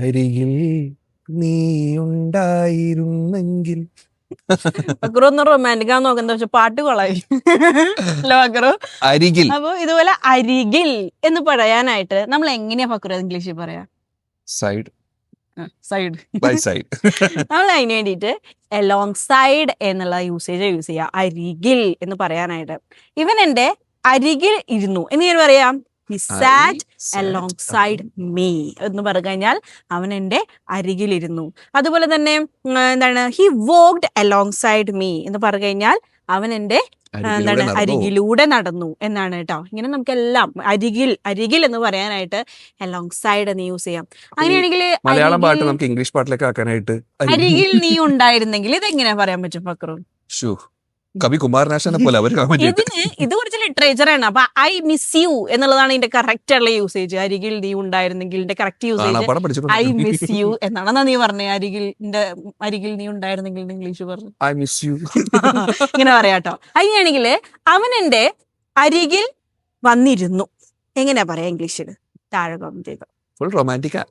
അരികിൽ നീ ഉണ്ടായിരുന്നെങ്കിൽ. ഫക്രു ഒന്ന് റൊമാൻറ്റിക് ആണെന്ന് നോക്കുന്നത് പക്ഷെ പാട്ട് കൊള്ളായി അല്ലോ ഫക്രു. അരികിൽ അപ്പൊ ഇതുപോലെ അരികിൽ എന്ന് പറയാനായിട്ട് നമ്മൾ എങ്ങനെയാ ഫക്രു ഇംഗ്ലീഷിൽ പറയാ? Side side. By side. നമ്മൾ അതിന് വേണ്ടിയിട്ട് എലോങ് സൈഡ് എന്നുള്ള യൂസേജ് യൂസ് ചെയ്യുക അരികിൽ എന്ന് പറയാനായിട്ട്. ഇവൻ എൻ്റെ അരികിൽ ഇരുന്നു എന്ന് ഞാൻ പറയാം. He sat alongside me എന്ന് പറഞ്ഞു കഴിഞ്ഞാൽ അവൻ എൻ്റെ അരികിലിരുന്നു. അതുപോലെ തന്നെ എന്താണ് he walked alongside me എന്ന് പറഞ്ഞു കഴിഞ്ഞാൽ അവൻ എൻ്റെ എന്താണ് അരികിലൂടെ നടന്നു എന്നാണ് കേട്ടോ. ഇങ്ങനെ നമുക്കെല്ലാം അരികിൽ അരികിൽ എന്ന് പറയാനായിട്ട് അലോങ് സൈഡ് എന്ന് യൂസ് ചെയ്യാം. അങ്ങനെയാണെങ്കിൽ മലയാളം പാട്ട് നമുക്ക് ഇംഗ്ലീഷ് പാട്ടിലേക്ക് ആക്കാനായിട്ട് അരികിൽ നീ ഉണ്ടായിരുന്നെങ്കിൽ ഇതെങ്ങനെയാ പറയാൻ പറ്റും ഫക്രു? കവി കുമാരനാശാനെ പോലെ അവർ ഇത് കുറച്ച് ലിറ്ററേച്ചർ ആണ്. അപ്പൊ ഐ മിസ് യു എന്നുള്ളതാണ് ഇതിന്റെ കറക്റ്റ് ആയിട്ടുള്ള യൂസേജ്. അരികിൽ നീ ഉണ്ടായിരുന്നെങ്കിൽ correct usage I miss you എന്നാണ്. നീ പറഞ്ഞേ അരികിൽ നീ ഉണ്ടായിരുന്നെങ്കിൽ ഇംഗ്ലീഷ് പറഞ്ഞു ഐ മിസ് യു ഇങ്ങനെ പറയാട്ടോ. അങ്ങനെയാണെങ്കിൽ അവൻ എന്റെ അരികിൽ വന്നിരുന്നു എങ്ങനെയാ പറയാ ഇംഗ്ലീഷിൽ? താഴെ കമന്റ് ചെയ്തോ. ഫുൾ റൊമാൻറ്റിക്കാ.